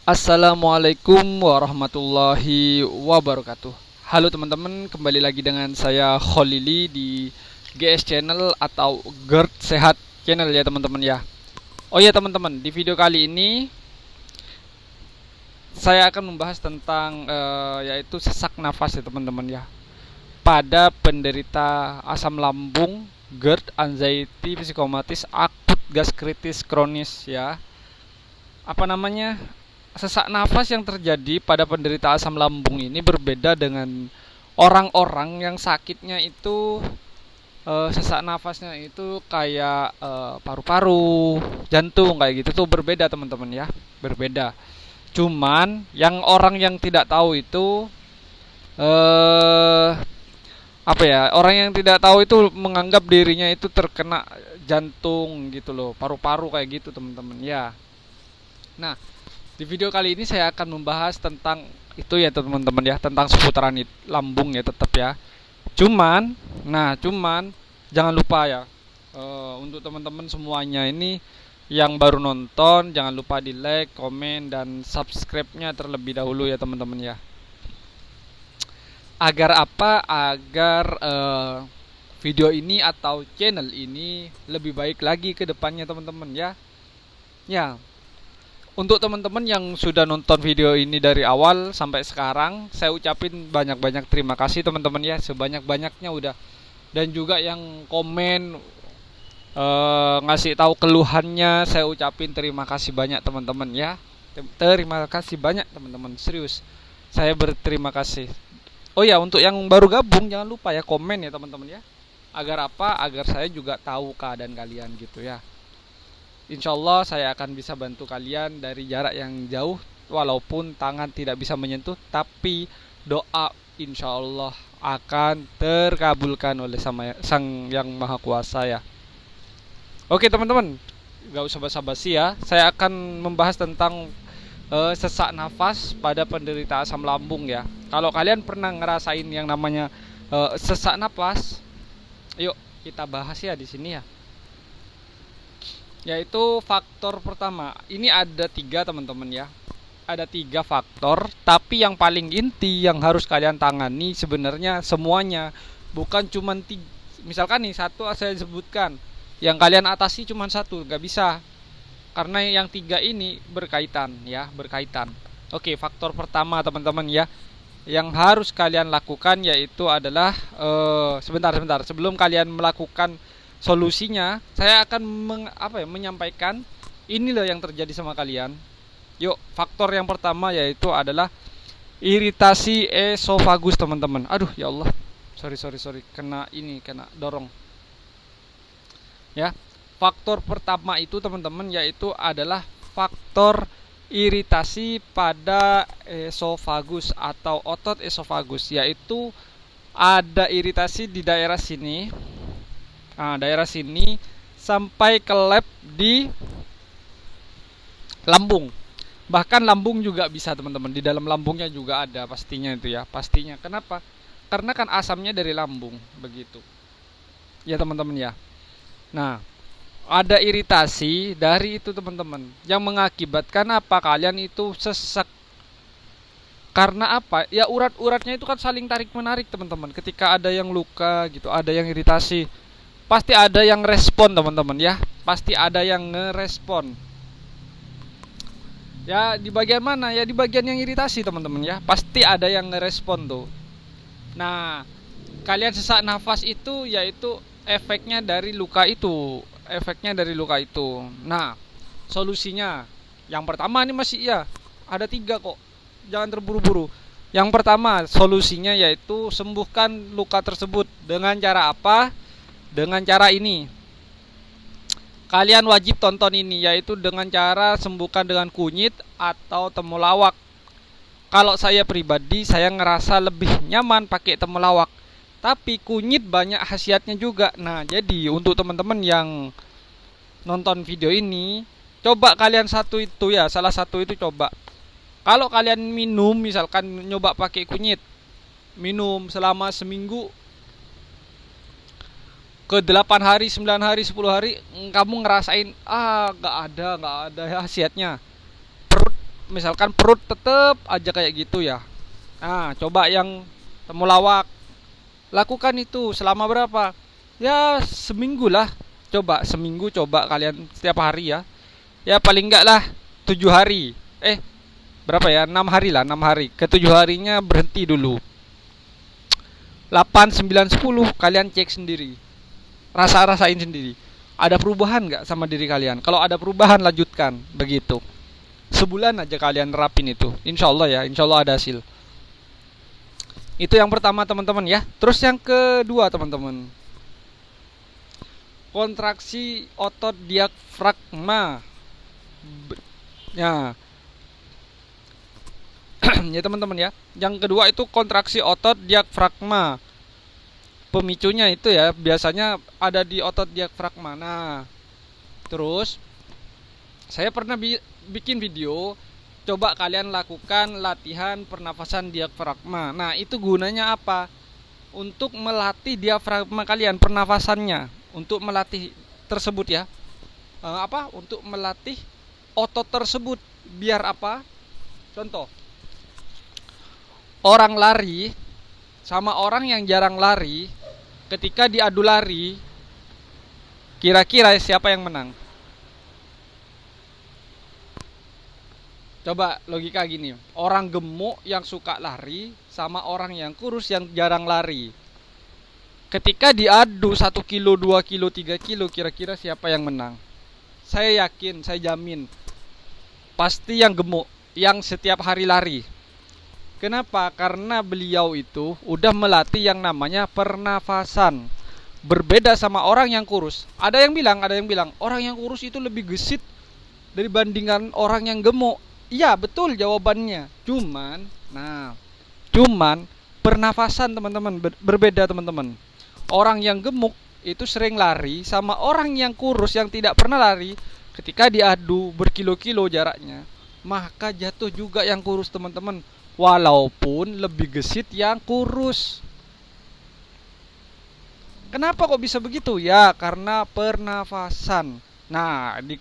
Assalamualaikum warahmatullahi wabarakatuh. Halo teman-teman, kembali lagi dengan saya Kholili di GS Channel atau GERD Sehat Channel ya teman-teman ya. Oh ya teman-teman, di video kali ini saya akan membahas tentang yaitu sesak nafas ya teman-teman ya. Pada penderita asam lambung, GERD, anxiety, psikomatis, akut, gas kritis, kronis ya. Apa namanya? Sesak nafas yang terjadi pada penderita asam lambung ini berbeda dengan orang-orang yang sakitnya itu sesak nafasnya itu kayak paru-paru, jantung kayak gitu tuh berbeda teman-teman ya, berbeda. Cuman yang orang yang tidak tahu itu eh apa ya? Orang yang tidak tahu itu menganggap dirinya itu terkena jantung gitu loh, paru-paru kayak gitu teman-teman ya. Nah, di video kali ini saya akan membahas tentang itu ya teman-teman ya, tentang seputaran lambung ya tetap ya. Cuman jangan lupa ya, untuk teman-teman semuanya ini yang baru nonton jangan lupa di like, komen, dan subscribe-nya terlebih dahulu ya teman-teman ya. Agar apa? Agar video ini atau channel ini lebih baik lagi ke depannya teman-teman ya. Ya, untuk teman-teman yang sudah nonton video ini dari awal sampai sekarang, saya ucapin banyak-banyak terima kasih teman-teman ya, sebanyak-banyaknya udah. Dan juga yang komen ngasih tahu keluhannya, saya ucapin terima kasih banyak teman-teman ya. Terima kasih banyak teman-teman, serius. Saya berterima kasih. Oh ya, untuk yang baru gabung jangan lupa ya komen ya teman-teman ya. Agar apa? Agar saya juga tahu keadaan kalian gitu ya. Insya Allah saya akan bisa bantu kalian dari jarak yang jauh, walaupun tangan tidak bisa menyentuh, tapi doa insya Allah akan terkabulkan oleh Sang Yang Maha Kuasa ya. Oke teman-teman, gak usah basa-basi ya. Saya akan membahas tentang sesak nafas pada penderita asam lambung ya. Kalau kalian pernah ngerasain yang namanya sesak nafas, yuk kita bahas ya di sini ya. Yaitu faktor pertama, ini ada 3 teman-teman ya. Ada 3 faktor, tapi yang paling inti yang harus kalian tangani sebenarnya semuanya, bukan cuma misalkan nih satu saya sebutkan, yang kalian atasi cuma satu, nggak bisa, karena yang 3 ini berkaitan ya, berkaitan. Oke, faktor pertama teman-teman ya, yang harus kalian lakukan yaitu adalah sebentar sebelum kalian melakukan solusinya, saya akan menyampaikan ini loh yang terjadi sama kalian. Yuk, faktor yang pertama yaitu adalah iritasi esofagus teman-teman. Aduh ya Allah, sorry, kena dorong ya. Faktor pertama itu teman-teman yaitu adalah faktor iritasi pada esofagus atau otot esofagus, yaitu ada iritasi di daerah sini. Nah, daerah sini sampai ke lab di lambung. Bahkan lambung juga bisa teman-teman. Di dalam lambungnya juga ada pastinya itu ya. Pastinya. Kenapa? Karena kan asamnya dari lambung. Begitu. Ya teman-teman ya. Nah, ada iritasi dari itu teman-teman, yang mengakibatkan apa? Kalian itu sesak. Karena apa? Ya urat-uratnya itu kan saling tarik-menarik teman-teman. Ketika ada yang luka gitu, ada yang iritasi, pasti ada yang respon teman-teman ya. Pasti ada yang ngerespon. Ya di bagian mana? Ya di bagian yang iritasi teman-teman ya. Pasti ada yang ngerespon tuh. Nah, kalian sesak nafas itu yaitu efeknya dari luka itu. Efeknya dari luka itu. Nah, solusinya yang pertama ini masih ya, ada 3 kok. Jangan terburu-buru. Yang pertama solusinya yaitu sembuhkan luka tersebut. Dengan cara apa? Dengan cara ini. Kalian wajib tonton ini, yaitu dengan cara sembuhkan dengan kunyit atau temulawak. Kalau saya pribadi, saya ngerasa lebih nyaman pakai temulawak. Tapi kunyit banyak khasiatnya juga. Nah, jadi untuk teman-teman yang nonton video ini, coba kalian satu itu ya, salah satu itu coba. Kalau kalian minum, misalkan nyoba pakai kunyit, minum selama seminggu, ke 8 hari, 9 hari, 10 hari kamu ngerasain gak ada khasiatnya. Perut misalkan perut tetep aja kayak gitu ya. Nah, coba yang temulawak, lakukan itu selama berapa? Ya seminggu lah. Coba seminggu, coba kalian setiap hari ya. Ya paling enggak lah 7 hari. Berapa ya? 6 hari lah, 6 hari. Ke 7 harinya berhenti dulu. 8, 9, 10 kalian cek sendiri. Rasain sendiri. Ada perubahan nggak sama diri kalian? Kalau ada perubahan lanjutkan begitu. Sebulan aja kalian terapin itu. Insya Allah ya, insya Allah ada hasil. Itu yang pertama teman-teman ya. Terus yang kedua teman-teman, kontraksi otot diafragma. Ya. Ya teman-teman ya. Yang kedua itu kontraksi otot diafragma. Pemicunya itu ya biasanya ada di otot diafragma. Nah, terus saya pernah bikin video. Coba kalian lakukan latihan pernafasan diafragma. Nah, itu gunanya apa? Untuk melatih diafragma kalian, pernafasannya. Untuk melatih tersebut ya. Untuk melatih otot tersebut. Biar apa? Contoh. Orang lari sama orang yang jarang lari, ketika diadu lari, kira-kira siapa yang menang? Coba logika gini, orang gemuk yang suka lari sama orang yang kurus yang jarang lari. Ketika diadu 1 kilo, 2 kilo, 3 kilo, kira-kira siapa yang menang? Saya yakin, saya jamin, pasti yang gemuk, yang setiap hari lari. Kenapa? Karena beliau itu udah melatih yang namanya pernafasan. Berbeda sama orang yang kurus. Ada yang bilang orang yang kurus itu lebih gesit dibandingkan orang yang gemuk. Iya betul jawabannya. Cuman pernafasan teman-teman berbeda teman-teman. Orang yang gemuk itu sering lari sama orang yang kurus yang tidak pernah lari. Ketika diadu berkilo-kilo jaraknya, maka jatuh juga yang kurus teman-teman. Walaupun lebih gesit yang kurus. Kenapa kok bisa begitu? Ya karena pernafasan. Nah di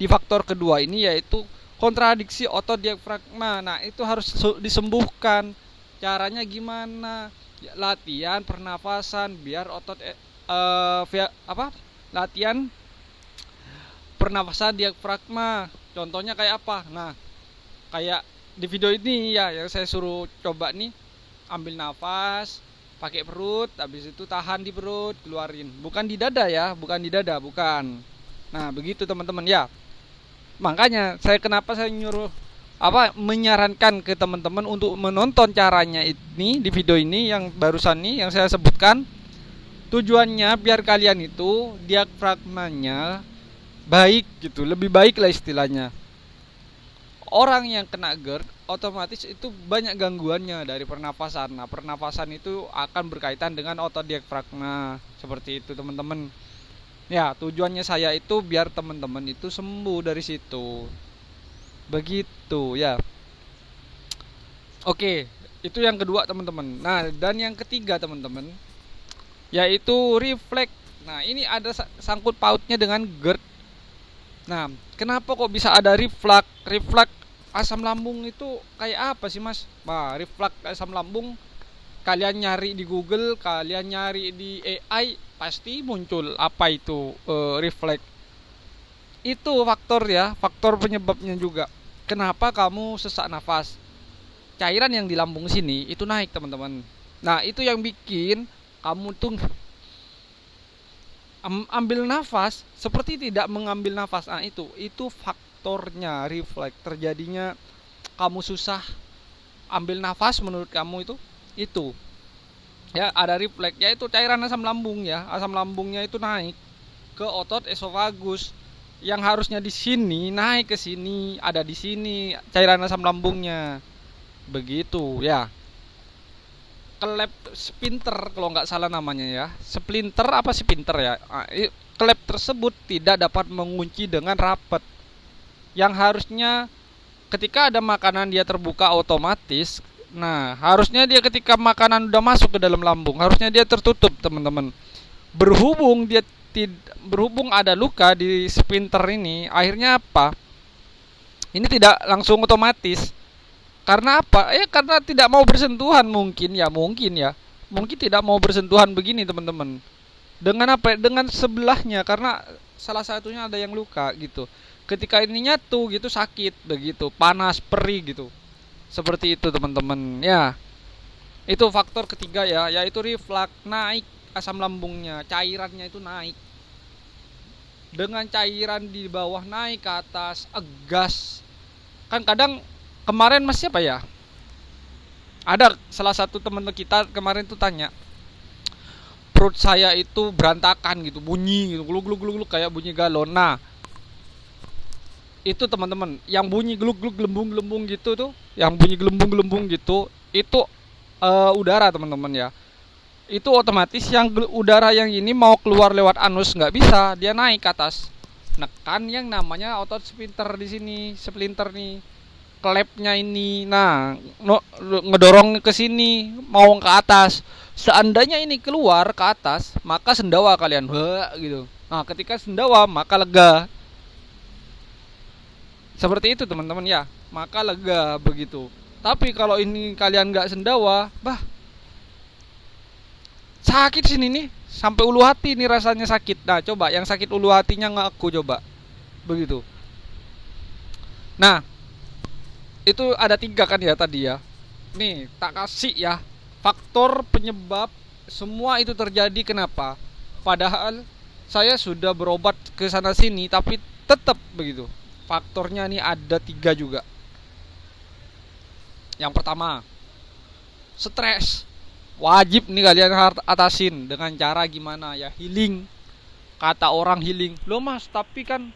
faktor kedua ini yaitu kontradiksi otot diafragma. Nah, itu harus disembuhkan. Caranya gimana? Ya, latihan pernafasan biar otot latihan pernafasan diafragma. Contohnya kayak apa? Nah, kayak di video ini ya yang saya suruh coba nih, ambil nafas pakai perut, habis itu tahan di perut, keluarin. Bukan di dada ya, bukan. Nah, begitu teman-teman ya. Makanya kenapa saya menyarankan ke teman-teman untuk menonton caranya ini di video ini yang barusan nih yang saya sebutkan. Tujuannya biar kalian itu diafragmanya baik gitu, lebih baik lah istilahnya. Orang yang kena GERD otomatis itu banyak gangguannya dari pernafasan. Nah, pernafasan itu akan berkaitan dengan otot diafragma. Seperti itu teman-teman. Ya, tujuannya saya itu biar teman-teman itu sembuh dari situ. Begitu ya. Oke, itu yang kedua teman-teman. Nah, dan yang ketiga teman-teman, yaitu refleks. Nah, ini ada sangkut pautnya dengan GERD. Nah, kenapa kok bisa ada reflux? Reflux asam lambung itu kayak apa sih mas? Nah, reflux asam lambung kalian nyari di Google, kalian nyari di AI, pasti muncul apa itu refleks. Itu faktor penyebabnya juga. Kenapa kamu sesak nafas? Cairan yang di lambung sini itu naik teman-teman. Nah, itu yang bikin kamu tuh ambil nafas seperti tidak mengambil nafas. Nah, itu faktornya refleks terjadinya kamu susah ambil nafas. Menurut kamu itu ya ada refleks, yaitu cairan asam lambung ya. Asam lambungnya itu naik ke otot esofagus yang harusnya di sini naik ke sini, ada di sini cairan asam lambungnya. Begitu ya. Klep splinter kalau nggak salah namanya ya. Splinter apa splinter ya. Klep tersebut tidak dapat mengunci dengan rapat. Yang harusnya ketika ada makanan dia terbuka otomatis. Nah, harusnya dia ketika makanan udah masuk ke dalam lambung, harusnya dia tertutup, teman-teman. Berhubung ada luka di splinter ini, akhirnya apa? Ini tidak langsung otomatis. Karena apa? Karena tidak mau bersentuhan mungkin ya, mungkin ya. Mungkin tidak mau bersentuhan begini teman-teman. Dengan apa? Dengan sebelahnya, karena salah satunya ada yang luka gitu. Ketika ini nyatu gitu sakit begitu, panas, perih gitu. Seperti itu teman-teman ya. Itu faktor ketiga ya, yaitu reflux, naik asam lambungnya, cairannya itu naik. Dengan cairan di bawah naik ke atas, gas. Kan kadang kemarin Mas siapa ya? Ada salah satu teman kita kemarin tuh tanya, perut saya itu berantakan gitu, bunyi gitu, gluk gluk gluk gluk kayak bunyi galon. Nah, itu teman-teman, yang bunyi gluk gluk gelembung-gelembung gitu tuh, yang bunyi gelembung-gelembung gitu, itu udara teman-teman ya. Itu otomatis yang udara yang ini mau keluar lewat anus nggak bisa, dia naik ke atas. Nekan yang namanya otot splinter di sini, splinter nih, klepnya ini. Nah, ngedorong ke sini, mau ke atas. Seandainya ini keluar ke atas, maka sendawa kalian, gitu. Nah, ketika sendawa maka lega. Seperti itu teman-teman ya, maka lega begitu. Tapi kalau ini kalian nggak sendawa, sakit sini nih, sampai ulu hati nih rasanya sakit. Nah, coba yang sakit ulu hatinya ngaku coba. Begitu. Nah, itu ada 3 kan ya tadi ya. Nih, tak kasih ya. Faktor penyebab semua itu terjadi kenapa? Padahal saya sudah berobat ke sana sini tapi tetap begitu. Faktornya nih ada 3 juga. Yang pertama, stres. Wajib nih kalian atasin dengan cara gimana ya? Healing. Kata orang healing. Loh Mas, tapi kan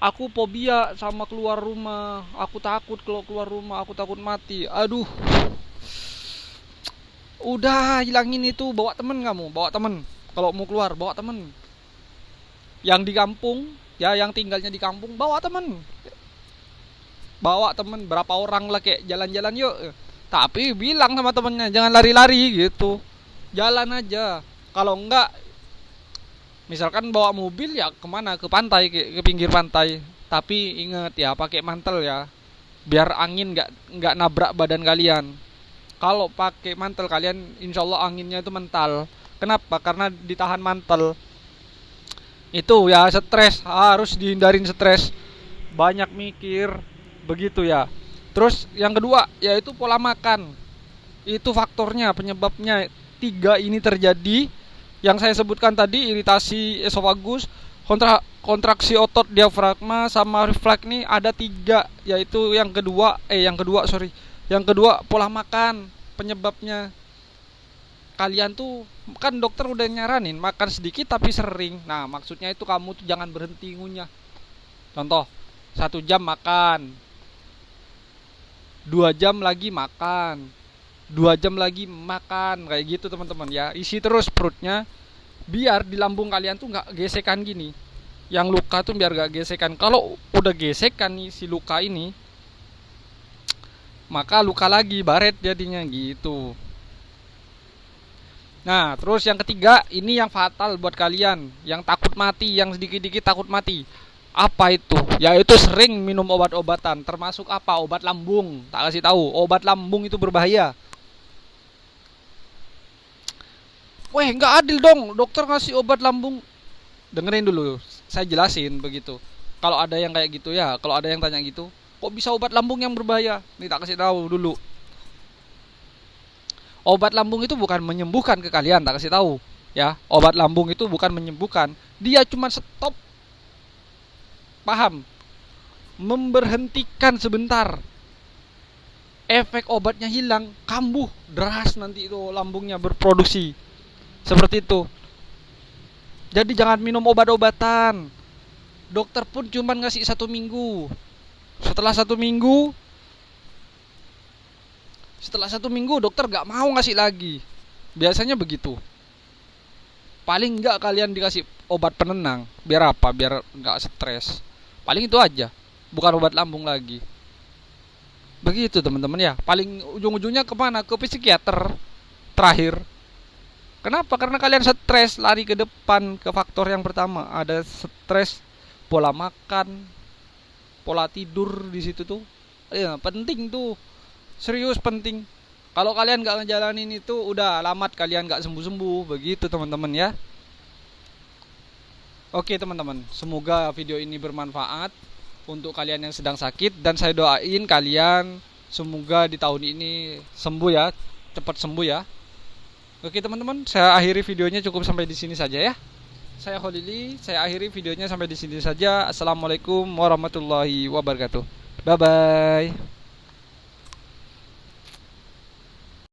aku fobia sama keluar rumah. Aku takut kalau keluar rumah, aku takut mati. Aduh. Udah hilangin itu, bawa temen kamu, bawa temen. Kalau mau keluar, bawa temen. Yang di kampung, ya yang tinggalnya di kampung, bawa temen. Bawa temen, berapa orang lah kayak jalan-jalan yuk. Tapi bilang sama temennya, jangan lari-lari gitu. Jalan aja. Kalau enggak, misalkan bawa mobil ya kemana? Ke pantai, ke pinggir pantai. Tapi ingat ya, pakai mantel ya. Biar angin nggak nabrak badan kalian. Kalau pakai mantel kalian, insya Allah anginnya itu mental. Kenapa? Karena ditahan mantel. Itu ya stres, harus dihindarin stres. Banyak mikir, begitu ya. Terus yang kedua yaitu pola makan. Itu faktornya, penyebabnya 3 ini terjadi. Yang saya sebutkan tadi, iritasi esofagus, kontraksi otot diafragma sama refleks nih ada 3. Yaitu yang kedua pola makan penyebabnya. Kalian tuh kan dokter udah nyaranin makan sedikit tapi sering. Nah, maksudnya itu kamu tuh jangan berhenti ngunyah. Contoh, 1 jam makan, 2 jam lagi makan, 2 jam lagi makan, kayak gitu teman-teman ya. Isi terus perutnya biar di lambung kalian tuh nggak gesekan gini. Yang luka tuh biar nggak gesekan. Kalau udah gesekan nih si luka ini, maka luka lagi, baret jadinya gitu. Nah, terus yang ketiga, ini yang fatal buat kalian, yang takut mati, yang sedikit-dikit takut mati. Apa itu? Yaitu sering minum obat-obatan, termasuk apa? Obat lambung. Tak kasih tahu, obat lambung itu berbahaya. Weh, nggak adil dong, dokter ngasih obat lambung. Dengerin dulu, saya jelasin begitu. Kalau ada yang kayak gitu ya, kalau ada yang tanya gitu, kok bisa obat lambung yang berbahaya? Nih tak kasih tahu dulu. Obat lambung itu bukan menyembuhkan ke kalian, tak kasih tahu ya. Obat lambung itu bukan menyembuhkan, dia cuma stop, paham, memberhentikan sebentar. Efek obatnya hilang, kambuh deras nanti itu lambungnya berproduksi seperti itu. Jadi jangan minum obat-obatan. Dokter pun cuma ngasih 1 minggu. Setelah 1 minggu dokter gak mau ngasih lagi. Biasanya begitu. Paling enggak kalian dikasih obat penenang. Biar apa? Biar gak stres. Paling itu aja. Bukan obat lambung lagi. Begitu teman-teman ya. Paling ujung-ujungnya kemana? Ke psikiater terakhir. Kenapa? Karena kalian stres, lari ke depan. Ke faktor yang pertama, ada stres, pola makan, pola tidur di situ tuh. Ya, penting tuh. Serius penting. Kalau kalian nggak ngejalanin itu, udah alamat kalian nggak sembuh-sembuh. Begitu teman-teman ya. Oke teman-teman, semoga video ini bermanfaat untuk kalian yang sedang sakit, dan saya doain kalian semoga di tahun ini sembuh ya, cepat sembuh ya. Oke teman-teman, saya akhiri videonya cukup sampai di sini saja ya. Saya Kholili, saya akhiri videonya sampai di sini saja. Assalamualaikum warahmatullahi wabarakatuh. Bye bye.